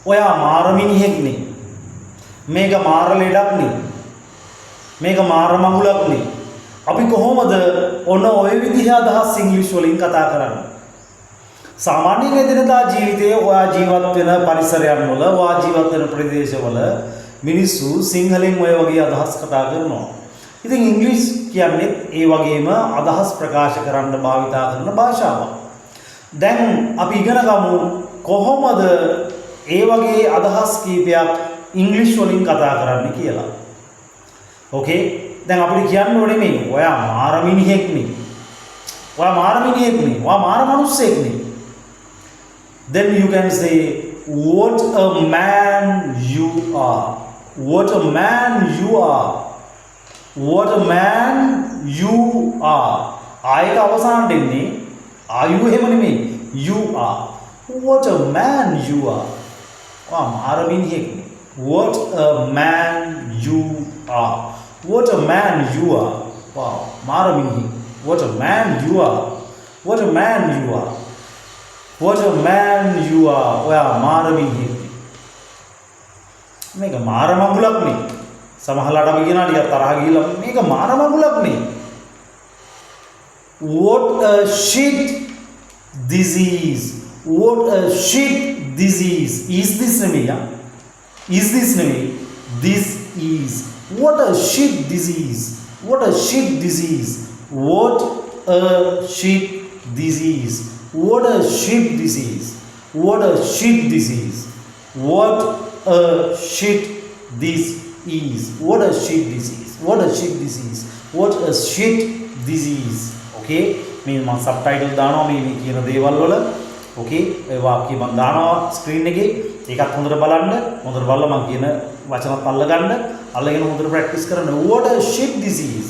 ඔයා මාර මිනිහෙක්නේ. මේක මාර ලෙඩක්නේ. මේක මාර මඟුලක්නේ. අපි කොහොමද ඔන්න ඔය විදිහ අදහස් ඉංග්‍රීසි වලින් කතා කරන්නේ? සාමාන්‍ය එදිනදා ජීවිතයේ ඔයා ජීවත් වෙන පරිසරයන් වල, ඔයා ජීවත් වෙන ප්‍රදේශවල මිනිස්සු සිංහලෙන් ඔය වගේ අදහස් කතා කරනවා. ඉතින් ඉංග්‍රීසි කියන්නේ ඒ වගේම අදහස් ප්‍රකාශ කරන්න භාවිතා කරන භාෂාවක්. දැන් අපි ඉගෙන ගමු කොහොමද ඒ වගේ අදහස් කීපයක් ඉංග්‍රීසි වලින් කතා කරන්න කියලා. ඕකේ? දැන් අපිට කියන්න ඕනේ මේ ඔයා මාර මිනිහෙක්නේ. ඔයා මාර මිනිහෙක්නේ. ඔයා මාර මිනිස්සෙක්නේ. Then you can say what a man you are. What a man you are. What a man you are. ආයක අවසානට එන්නේ are you එහෙම නෙමෙයි. You are. What a man you are. ඔයා මාර මිනිහෙක්නේ. What a man you are. What a man you are. Wow, මාර මිනිහෙක්. What a man you are. What a man you are. What a man you are. ඔයා මාර මිනිහෙක්. මේක මාර මඟුලක් නේ. සමහරවිට අපි කියනවා ටිකක් තරහ ගිහිල්ලා මේක මාර මඟුලක් නේ. What a shit disease. What a shit disease. Is this නෙමෙයි. Is this නෙමෙයි. This is. What a shit disease. What a shit disease. What a shit disease. What a shit disease. What a shit disease. What a shit this is. What a shit disease. What a shit disease. What a shit disease. Okay? මේ මම subtitle දානවා මේ කියන දේවල් වල. Okay? ඒ වාක්‍ය මම දානවා ස්ක්‍රීන් එකේ. ඒකත් හොඳට බලන්න. හොඳට බලලා මම කියන වචනත් අල්ලගන්න. අල්ලගෙන හොඳට ප්‍රැක්ටිස් කරන්න. What a shit disease.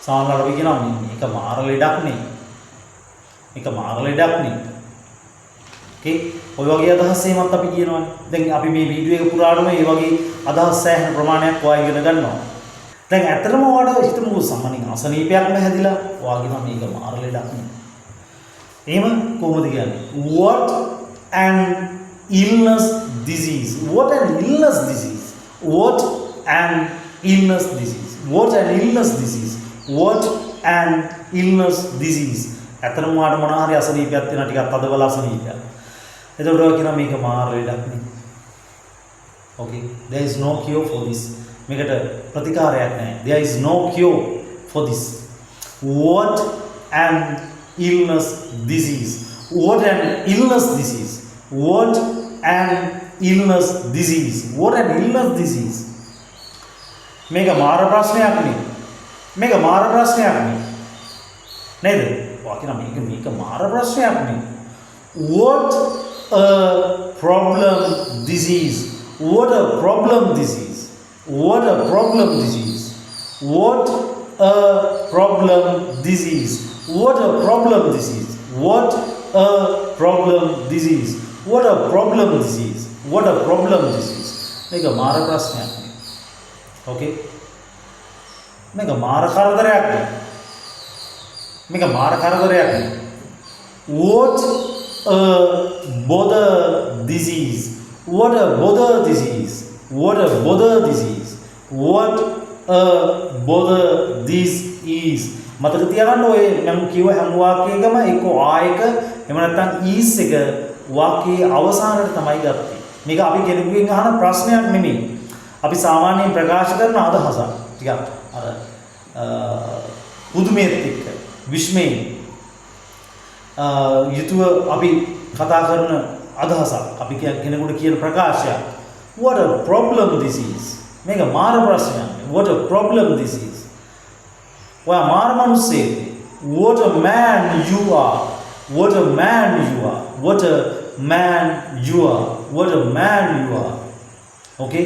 සාමාන්‍යයෙන් අපි කියනවා මේක මාර ලෙඩක් නේ. මේක මාර ලෙඩක් නේ. ඕකේ? ඔය වගේ අදහස් එහෙමත් අපි කියනවානේ. දැන් අපි මේ වීඩියෝ එක පුරාටම මේ වගේ අදහස් සෑහෙන ප්‍රමාණයක් ඔයා ඉගෙන ගන්නවා. දැන් ඇත්තටම ඔයාලට හිතමු සාමාන්‍යයෙන් අසනීපයක්ම හැදිලා ඔයා කියනවා මේක මාර ලෙඩක් නේ. එහෙම කොහොමද කියන්නේ? What an illness disease. What an illness disease. What an illness disease. What an illness disease. What an illness disease. ඇත්තටම ඔයාලට මොනවා හරි අසනීපයක් තියෙනවා ටිකක් තදබල අසනීපයක්. එතකොට ඔයා කියනවා මේක මාර ලෙඩක් නේ. Okay, there is no cure for this. මේකට ප්‍රතිකාරයක් නැහැ. There is no cure for this. What an illness disease. What an illness disease. What an illness disease. What an illness disease. මේක මාර ප්‍රශ්නයක් නේ. මේක මාර ප්‍රශ්නයක් නේ. නේද? ඔයා කියනවා මේක මාර ප්‍රශ්නයක් නේ. What a problem disease. What a problem disease. What a problem disease. What a problem disease. What a problem disease. What a problem disease. What a problem disease. What a problem disease. මේක මාර ප්‍රශ්නයක් නේ. Okay? මේක මාර කරදරයක් නේ. මේක මාර කරදරයක් නේ. What a bother disease. What a bother disease. What a bother disease. What a bother this is. මතක තියාගන්න ඔය මම කිව්ව හැම වාක්‍යයකම එක්ක ආයක එහෙම නැත්නම් is එක වාක්‍යයේ අවසානයේ තමයි ගත්තේ. මේක අපි කෙනෙකුගෙන් අහන ප්‍රශ්නයක් නෙමෙයි. අපි සාමාන්‍යයෙන් ප්‍රකාශ කරන අදහසක්. ටිකක් අර පුදුමෙත් එක්ක විශ්මයෙන් යුතුව අපි කතා කරන අදහසක්. අපි කෙනෙකුට කියන ප්‍රකාශයක්. What a problem this is. මේක මාර ප්‍රශ්නයක්. What a problem this is. ඔයා මාර මිනිස්සෙක්. What a man you are. What a man you are. What a man you are. What a man you are. Okay?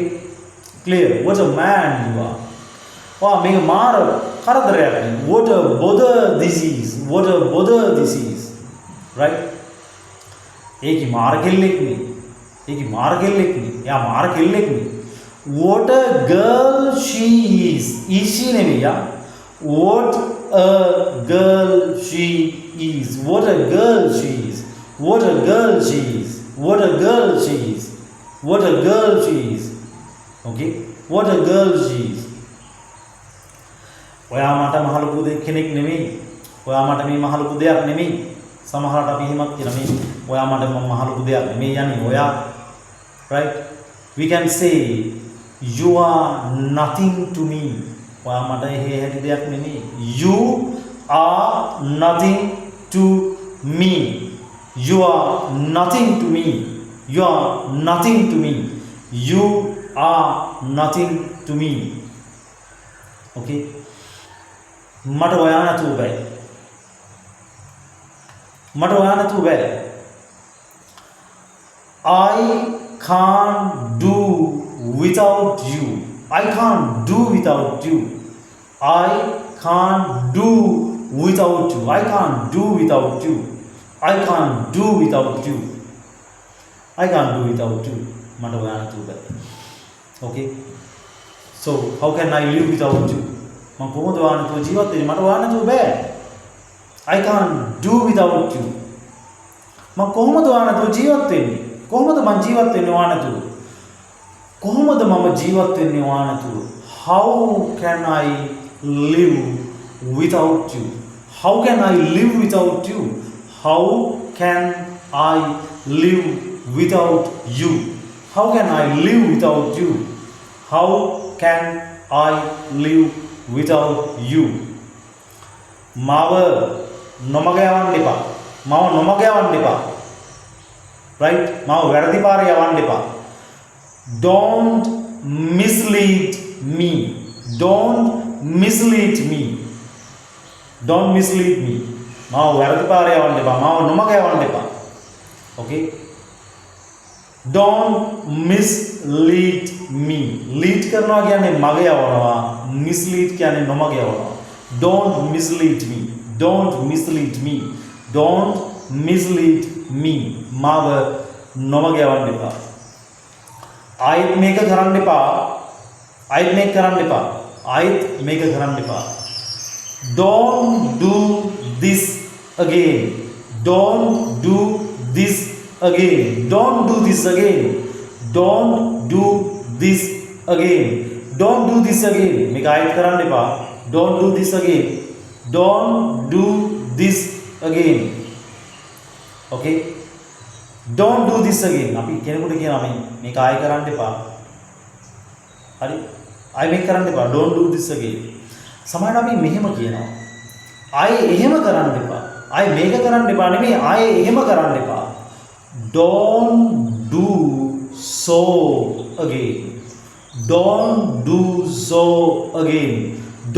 Clear? What a man you are. ඔයා මේක මාර කරදරයක්. What a bother this is. What a bother this is. Right? ඒකි මාර කෙල්ලෙක් නේ. ඒකි මාර කෙල්ලෙක් නේ. එයා මාර කෙල්ලෙක් නේ. What a girl she Is she නෙවෙයි යා. What a girl she is. What a girl she is. What a girl she is. What a girl she is. What a girl she is. Okay? What a girl she is. ඔයා මට මහ ලොකු කෙනෙක් නෙමෙයි. ඔයා මට මේ මහ ලොකු දෙයක් නෙමෙයි. සමහරට අපි එහෙමත් කියන මේ ඔයා මට මහ ලොකු දෙයක් නෙමෙයි යන්නේ ඔයා. Right? We can say you are nothing to me. ඔයා මට එහෙ හැටි දෙයක් නෙමෙයි. You are nothing to me. You are nothing to me. You are nothing to me. You are nothing to me. Okay? මට ඔයා නැතුව බෑ. මට ඔයා නැතුව බෑ. I can't do without you. I can't do without you. I can't do without you. I can't do without you. I can't do without you. I can't do without you. මට ඔයා නැතුව බෑ. Okay? So how can I live without you? මම කොහොමද ඔයා නැතුව ජීවත් වෙන්නේ? මට ඔයා නැතුව බෑ. I can't do without you. මම කොහොමද ඔයා නැතුව ජීවත් වෙන්නේ? කොහොමද මම ජීවත් වෙන්නේ ඔයා නැතුව? කොහොමද මම ජීවත් වෙන්නේ ඔයා නැතුව? How can I live without you? How can I live without you? How can I live without you? How can I live without you? How can I live without you? මාව නොමග යවන්න එපා. මාව නොමග යවන්න එපා. Right? මාව වැරදි පාරේ යවන්න එපා. Don't mislead me. Don't mislead me. Don't mislead me. මාව වැරදි පාරේ යවන්න එපා. මාව නොමග යවන්න එපා. Okay? Don't mislead me. Lead කරනවා කියන්නේ මග යවනවා. Mislead කියන්නේ නොමග යවනවා. Don't mislead me. Don't mislead me. Don't mislead me. මාව නොමග යවන්න එපා. ආයෙත් මේක කරන්න එපා. ආයෙත් මේක කරන්න එපා. ආයෙත් මේක කරන්න එපා. Don't do this again. Don't do this again. Don't do this again. Don't do this again. Don't do this again. මේක ආයෙත් කරන්න එපා. Don't do this again. Don't do this again. Okay? Don't do this again. අපි කෙනෙකුට කියනවා මේක ආයෙ කරන්න එපා. හරි? ආයෙ මේක කරන්න එපා. Don't do this again. සමහරවිට අපි මෙහෙම කියනවා. ආයෙ එහෙම කරන්න එපා. ආයෙ මේක කරන්න එපා නෙමෙයි ආයෙ එහෙම කරන්න එපා. Don't do so again. Don't do so again.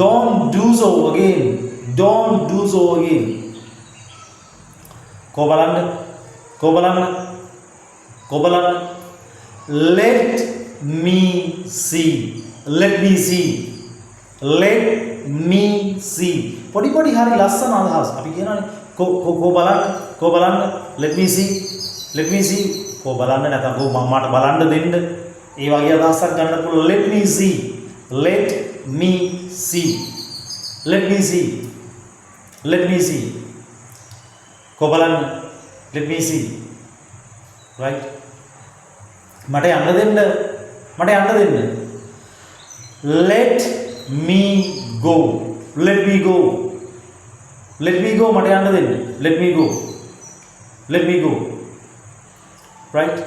Don't do so again. Don't do so again. को බලන්න. Let me see. Let me see. Let me see. පොඩි හරි ලස්සන අදහස්. අපි කියනවානේ को බලන්න. Let me see. Let me see. को බලන්න නැත්නම් को මට බලන්න දෙන්න. ඒ වගේ අදහසක් ගන්න පුළුවන්. Let me see. Let me see. Let me see. Let me see. को බලන්න. Let me see. Right? මට යන්න දෙන්න. Let me go. Let me go. Let me go. මට යන්න දෙන්න. Let me go. Let me go. Right?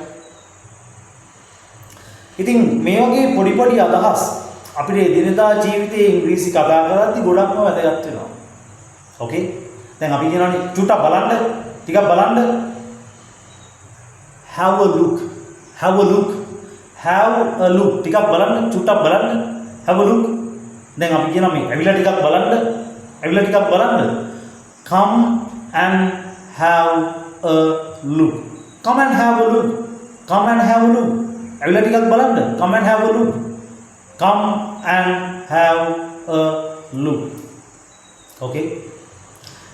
ඉතින් මේ වගේ පොඩි අදහස් අපිට එදිනෙදා ජීවිතයේ ඉංග්‍රීසි කතා කරද්දී ගොඩක්ම වැදගත් වෙනවා. Okay? දැන් අපි කියනවානේ චුට්ටක් බලන්න, ටිකක් බලන්න. Have a look. Have a look. Have a look. ටිකක් බලන්න, චුට්ටක් බලන්න. Have a look. දැන් අපි කියනවා මේ ඇවිල්ලා ටිකක් බලන්න. Come and have a look. Come and have a look. Come and have a look. ඇවිල්ලා ටිකක් බලන්න. Come and have a look. Come and have a look. Okay?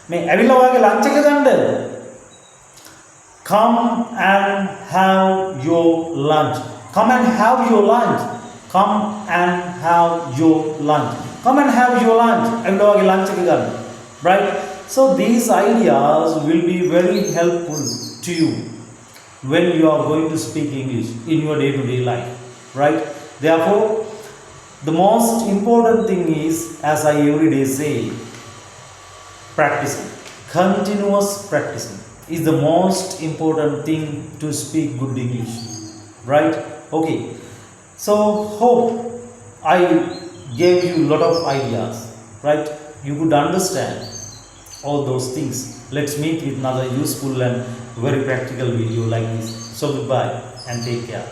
මේ ඇවිල්ලා ඔයාගේ ලන්ච් එක ගන්න. Come and have your lunch. Come and have your lunch. Come and have your lunch. Come and have your lunch. Everyone lunch again. Right? So these ideas will be very helpful to you when you are going to speak English in your day-to-day life. Right? Therefore, the most important thing is, as I every day say, practicing. Continuous practicing is the most important thing to speak good English. Right? Okay. So hope I gave you a lot of ideas, right? You could understand all those things. Let's meet with another useful and very practical video like this. So goodbye and take care.